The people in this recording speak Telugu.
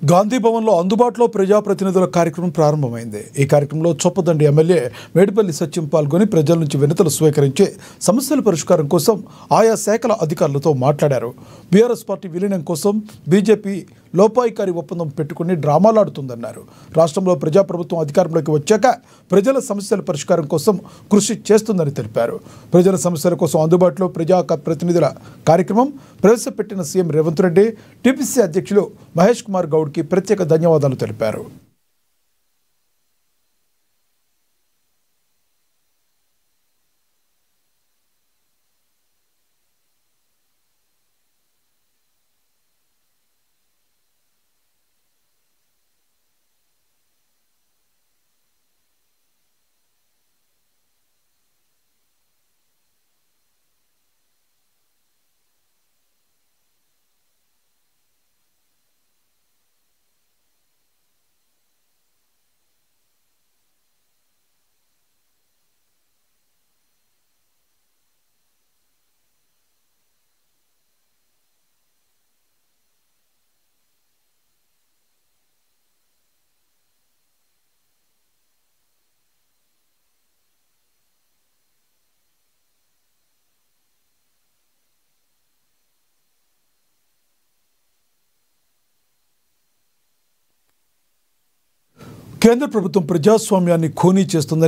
గాంధీ భవన్లో అందుబాటులో ప్రజాప్రతినిధుల కార్యక్రమం ప్రారంభమైంది. ఈ కార్యక్రమంలో చొప్పదండి ఎమ్మెల్యే మేడిపల్లి సత్యం పాల్గొని ప్రజల నుంచి వినతులు స్వీకరించి సమస్యల పరిష్కారం కోసం ఆయా శాఖల అధికారులతో మాట్లాడారు. బీఆర్ఎస్ పార్టీ విలీనం కోసం బీజేపీ లోపాయికారి ఒప్పందం పెట్టుకుని డ్రామాలాడుతుందన్నారు. రాష్ట్రంలో ప్రజాప్రభుత్వం అధికారంలోకి వచ్చాక ప్రజల సమస్యల పరిష్కారం కోసం కృషి చేస్తుందని తెలిపారు. ప్రజల సమస్యల కోసం అందుబాటులో ప్రజా ప్రతినిధుల కార్యక్రమం ప్రవేశపెట్టిన సీఎం రేవంత్ రెడ్డి టీపీసీ అధ్యక్షులు మహేష్ కుమార్ గౌడ్కి ప్రత్యేక ధన్యవాదాలు తెలిపారు. కేంద్ర ప్రభుత్వం ప్రజాస్వామ్యాన్ని ఖూనీ చేస్తుందని